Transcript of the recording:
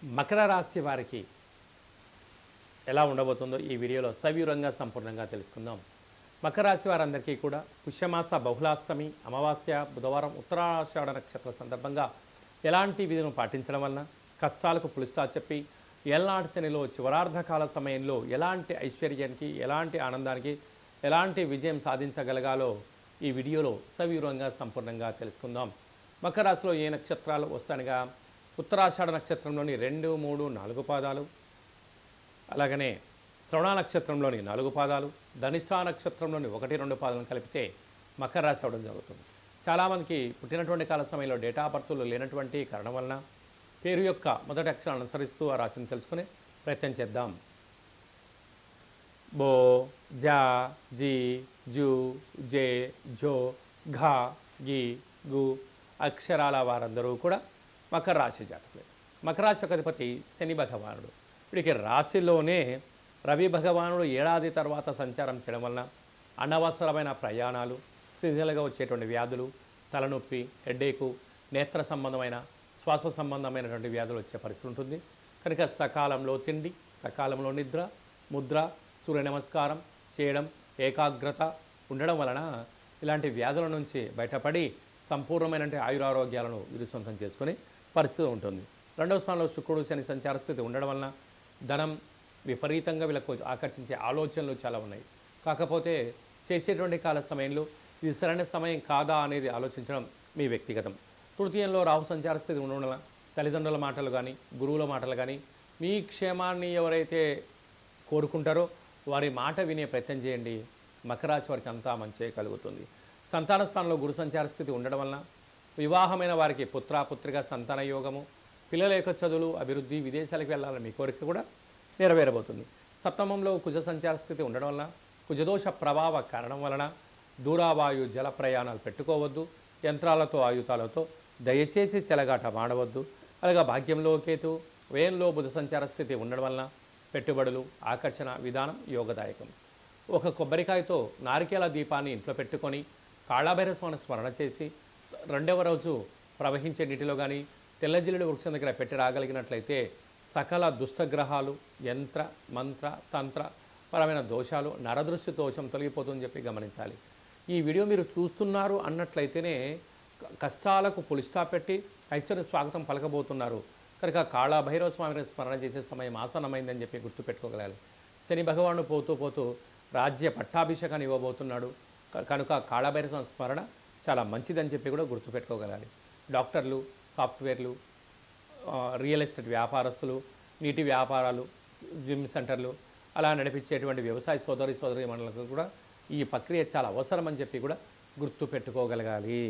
మకర రాశి వారికి ఎలా ఉండబోతుందో ఈ వీడియోలో సవివరంగా సంపూర్ణంగా తెలుసుకుందాం. మకర రాశి వారందరికీ కూడా పుష్యమాస బహుళాష్టమి అమావాస్య బుధవారం ఉత్తరాషాఢ నక్షత్ర సందర్భంగా ఎలాంటి విధులను పాటించడం వలన కష్టాలకు పులిస్టా చెప్పి ఎల్నాటి శనిలో చివరార్ధకాల సమయంలో ఎలాంటి ఐశ్వర్యానికి ఎలాంటి ఆనందానికి ఎలాంటి విజయం సాధించగలగాలో ఈ వీడియోలో సవివరంగా సంపూర్ణంగా తెలుసుకుందాం. మకర రాశిలో ఏ నక్షత్రాలు వస్తానగా ఉత్తరాషాఢ నక్షత్రంలోని 2, 3, 4 పాదాలు, అలాగనే శ్రవణ నక్షత్రంలోని 4 పాదాలు, ధనిష్ఠా నక్షత్రంలోని 1, 2 పాదాలను కలిపితే మకర రాశి అవడం జరుగుతుంది. చాలామందికి పుట్టినటువంటి కాల సమయంలో డేటా బర్తులు లేనటువంటి కారణం వలన పేరు యొక్క మొదటి అక్షరాలను అనుసరిస్తూ ఆ రాశిని తెలుసుకునే ప్రయత్నం చేద్దాం. బో, జా, జీ, జూ, జే, జో, ఘా, గి, గు అక్షరాల వారందరూ కూడా మకర రాశి జాతకులే. మకర రాశి యొక్క అధిపతి శని భగవానుడు. వీడికి రాశిలోనే రవి భగవానుడు ఏడాది తర్వాత సంచారం చేయడం వలన అనవసరమైన ప్రయాణాలు, సీజనల్గా వచ్చేటువంటి వ్యాధులు, తలనొప్పి, హెడ్ఏకు, నేత్ర సంబంధమైన శ్వాస సంబంధమైనటువంటి వ్యాధులు వచ్చే పరిస్థితి ఉంటుంది. కనుక సకాలంలో తిండి, సకాలంలో నిద్ర, ముద్ర, సూర్య నమస్కారం చేయడం, ఏకాగ్రత ఉండడం వలన ఇలాంటి వ్యాధుల నుంచి బయటపడి సంపూర్ణమైన ఆయురారోగ్యాలను వీరు సొంతం చేసుకుని పరిస్థితి ఉంటుంది. రెండవ స్థానంలో శుక్రుడు శని సంచార స్థితి ఉండడం వలన ధనం విపరీతంగా వీళ్ళకు ఆకర్షించే ఆలోచనలు చాలా ఉన్నాయి. కాకపోతే చేసేటువంటి కాల సమయంలో ఇది సరైన సమయం కాదా అనేది ఆలోచించడం మీ వ్యక్తిగతం. తృతీయంలో రాహు సంచార స్థితి ఉండడం వలన తల్లిదండ్రుల మాటలు కానీ గురువుల మాటలు కానీ మీ క్షేమాన్ని ఎవరైతే కోరుకుంటారో వారి మాట వినే ప్రయత్నం చేయండి. మకర రాశి వారికి అంతా మంచి కలుగుతుంది. సంతాన స్థానంలో గురు సంచార స్థితి ఉండడం వలన వివాహమైన వారికి పుత్రిక సంతాన యోగము, పిల్లల యొక్క చదువులు, అభివృద్ధి, విదేశాలకు వెళ్ళాలని మీ కోరిక కూడా నెరవేరబోతుంది. సప్తమంలో కుజ సంచార స్థితి ఉండడం వలన కుజదోష ప్రభావ కారణం వలన దూరావాయు జల ప్రయాణాలు పెట్టుకోవద్దు. యంత్రాలతో ఆయుధాలతో దయచేసి చెలగాట మాడవద్దు. అలాగే భాగ్యంలో కేతు, వ్యయంలో బుధ సంచార స్థితి ఉండడం వలన పెట్టుబడులు, ఆకర్షణ విధానం యోగదాయకం. ఒక కొబ్బరికాయతో నారికేల దీపాన్ని ఇంట్లో పెట్టుకొని కాళభైరస్వామిని స్మరణ చేసి రెండవ రోజు ప్రవహించే నీటిలో కానీ తెల్లజిల్లుడు వృక్షం దగ్గర పెట్టి రాగలిగినట్లయితే సకల దుష్టగ్రహాలు, యంత్ర మంత్ర తంత్ర పరమైన దోషాలు, నరదృష్టి దోషం తొలగిపోతుందని చెప్పి గమనించాలి. ఈ వీడియో మీరు చూస్తున్నారు అన్నట్లయితేనే కష్టాలకు పులిస్టా పెట్టి ఐశ్వర్య స్వాగతం పలకబోతున్నారు. కనుక కాళభైరవ స్వామిని స్మరణ చేసే సమయం ఆసన్నమైందని చెప్పి గుర్తుపెట్టుకోగలాలి. శని భగవానుడు పోతూ పోతూ రాజ్య పట్టాభిషేకాన్ని ఇవ్వబోతున్నాడు. కనుక కాళభైరవ స్మరణ చాలా మంచిదని చెప్పి కూడా గుర్తుపెట్టుకోగలాలి. డాక్టర్లు, సాఫ్ట్వేర్లు, రియల్ ఎస్టేట్ వ్యాపారస్తులు, నీటి వ్యాపారాలు, జిమ్ సెంటర్లు అలా నడిపించేటువంటి వ్యవసాయ సోదరి మండలకు కూడా ఈ ప్రక్రియ చాలా అవసరమని చెప్పి కూడా గుర్తుపెట్టుకోగలగాలి.